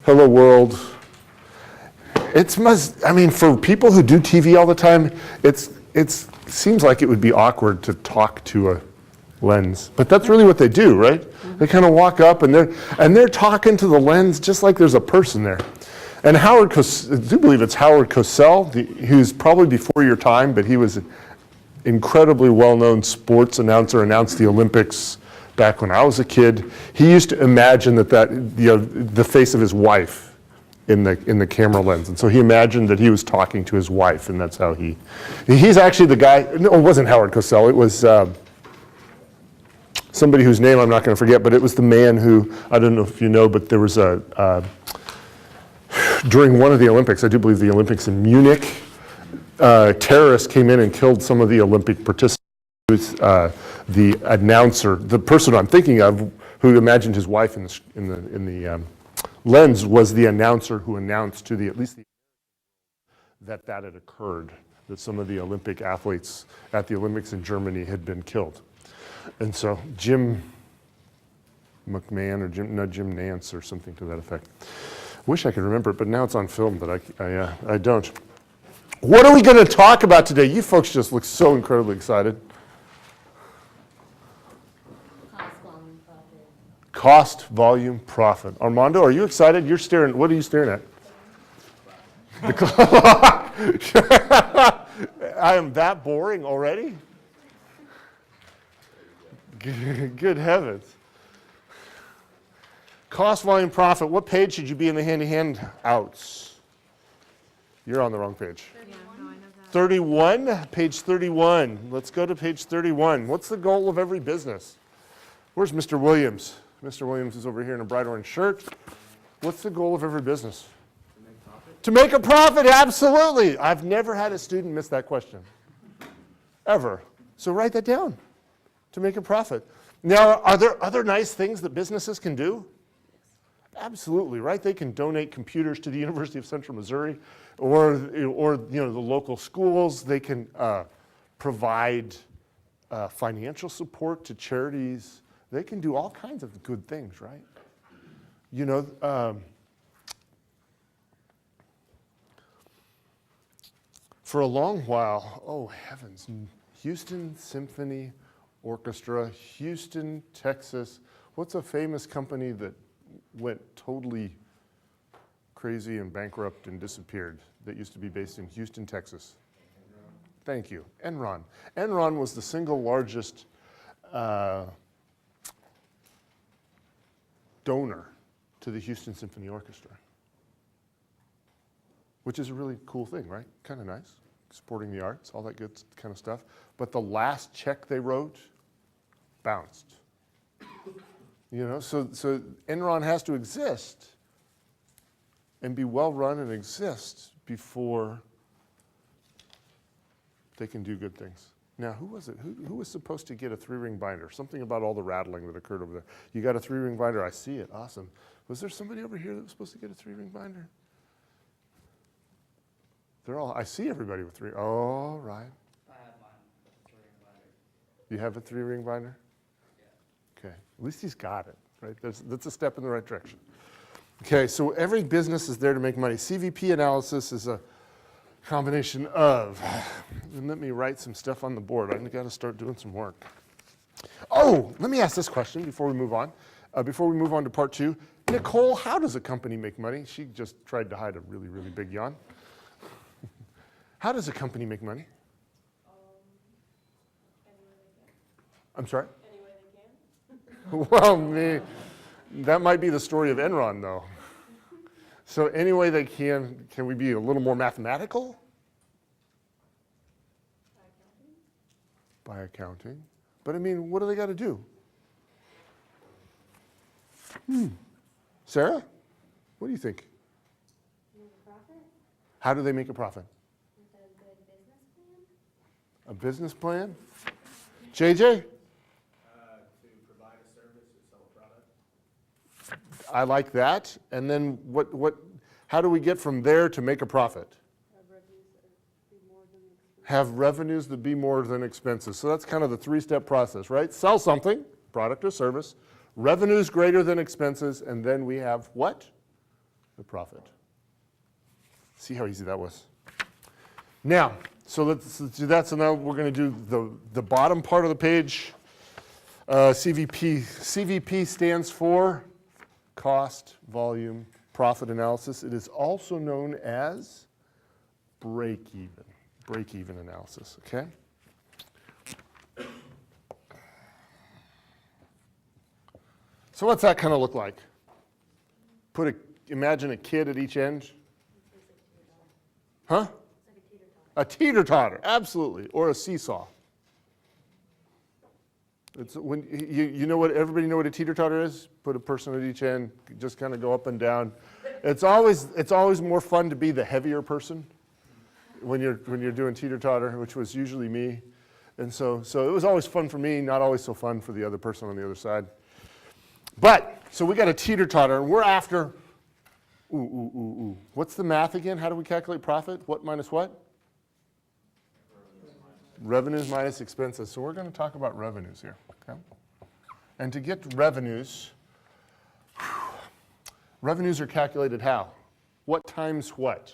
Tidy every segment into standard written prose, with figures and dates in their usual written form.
Hello world. For people who do TV all the time, it seems like it would be awkward to talk to a lens. But that's really what they do, right? They kind of walk up and they're talking to the lens just like there's a person there. And I do believe it's Howard Cosell, who's probably before your time, but he was an incredibly well-known sports announcer, announced the Olympics back when I was a kid. He used to imagine the face of his wife in the camera lens, and so he imagined that he was talking to his wife, and that's how he's actually the guy. No, it wasn't Howard Cosell. It was somebody whose name I'm not going to forget, but it was the man who, I don't know if you know, but there was during one of the Olympics, I do believe the Olympics in Munich, terrorists came in and killed some of the Olympic participants. The announcer, the person I'm thinking of, who imagined his wife in the lens, was the announcer who announced to that had occurred, that some of the Olympic athletes at the Olympics in Germany had been killed. And so Jim McMahon, or Jim Nance, or something to that effect. Wish I could remember it, but now it's on film, but I don't. What are we going to talk about today? You folks just look so incredibly excited. Cost, volume, profit. Armando, are you excited? You're staring. What are you staring at? I am that boring already? Good heavens. Cost, volume, profit. What page should you be in the handouts? You're on the wrong page. 31? Page 31. Let's go to page 31. What's the goal of every business? Where's Mr. Williams? Mr. Williams is over here in a bright orange shirt. What's the goal of every business? To make profit. To make a profit, absolutely. I've never had a student miss that question, ever. So write that down, to make a profit. Now, are there other nice things that businesses can do? Absolutely, right? They can donate computers to the University of Central Missouri or the local schools. They can provide financial support to charities. They can do all kinds of good things, right? For a long while, oh heavens, Houston Symphony Orchestra, Houston, Texas. What's a famous company that went totally crazy and bankrupt and disappeared that used to be based in Houston, Texas? Enron. Thank you, Enron. Enron was the single largest donor to the Houston Symphony Orchestra, which is a really cool thing, right? Kind of nice, supporting the arts, all that good kind of stuff. But the last check they wrote bounced. So Enron has to exist and be well run and exist before they can do good things. Now, who was it? Who was supposed to get a 3-ring binder? Something about all the rattling that occurred over there. You got a 3-ring binder? I see it. Awesome. Was there somebody over here that was supposed to get a 3-ring binder? I see everybody with 3. Oh, right. I have mine with a 3-ring binder. You have a 3-ring binder? Yeah. Okay. At least he's got it, right? That's a step in the right direction. Okay, so every business is there to make money. CVP analysis is a combination of, and let me write some stuff on the board. I've got to start doing some work. Oh, let me ask this question before we move on. Before we move on to part 2. Nicole, how does a company make money? She just tried to hide a really, really big yawn. How does a company make money? Any way they can. I'm sorry? Any way they can. Well, that might be the story of Enron, though. So any way they can we be a little more mathematical? By accounting. But I mean, what do they got to do? Sarah, what do you think? Make a profit How do they make a profit? with a good business plan. A business plan? JJ? To provide a service or sell a product. I like that. And then how do we get from there to make a profit? Have revenues that be more than Have revenues that be more than expenses. expenses. So that's kind of the 3-step process, right? Sell something, product or service, revenues greater than expenses, and then we have what? the profit. See how easy that was? Now, so let's do that. So now we're going to do the bottom part of the page. CVP. CVP stands for cost, volume, profit analysis. It is also known as break-even analysis, okay? So what's that kind of look like? Imagine a kid at each end. Huh? A teeter-totter, absolutely, or a seesaw. It's when you know what, everybody know what a teeter-totter is? Put a person at each end, just kind of go up and down. It's always more fun to be the heavier person when you're doing teeter-totter, which was usually me. And so it was always fun for me, not always so fun for the other person on the other side. But, so we got a teeter-totter, and we're after, What's the math again? How do we calculate profit? What minus what? Revenues minus expenses. So we're going to talk about revenues here, okay? And to get to revenues, revenues are calculated how? What times what?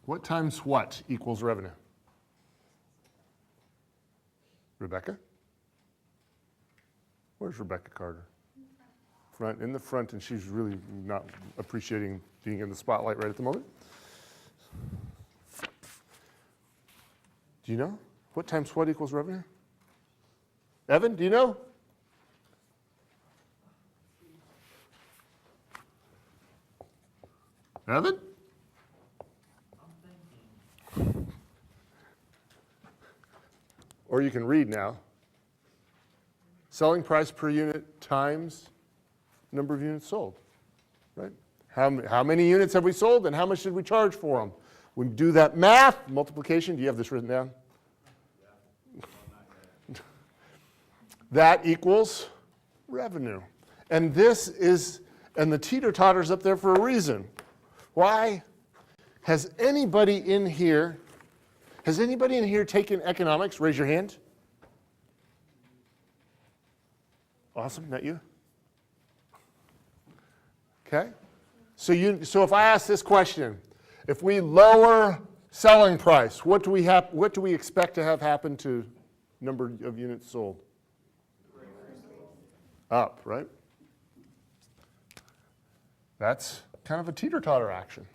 What times what equals revenue? Rebecca? Where's Rebecca Carter? In the front, and she's really not appreciating being in the spotlight right at the moment. Do you know? What times what equals revenue? Evan, do you know? Evan? Or you can read now. Selling price per unit times number of units sold, right? How many units have we sold and how much did we charge for them? When you do that math, multiplication, do you have this written down? That equals revenue. And and the teeter-totter's up there for a reason. Why? Has anybody in here taken economics? Raise your hand. Awesome, not you? Okay? So if I ask this question, if we lower selling price, what do we expect to have happen to number of units sold? Up, right? That's kind of a teeter-totter action.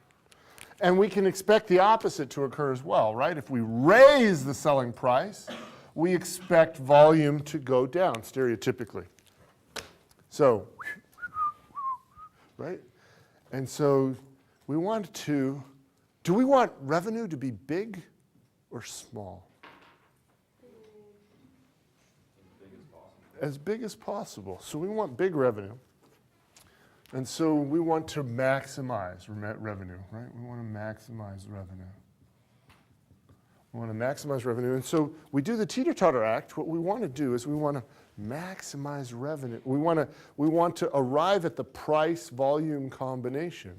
And we can expect the opposite to occur as well, right? If we raise the selling price, we expect volume to go down, stereotypically. So, right? And so do we want revenue to be big or small? As big as possible. So we want big revenue. And so we want to maximize revenue, right? We want to maximize revenue. We want to maximize revenue. And so we do the teeter-totter act. What we want to do is we want to maximize revenue. We want to arrive at the price-volume combination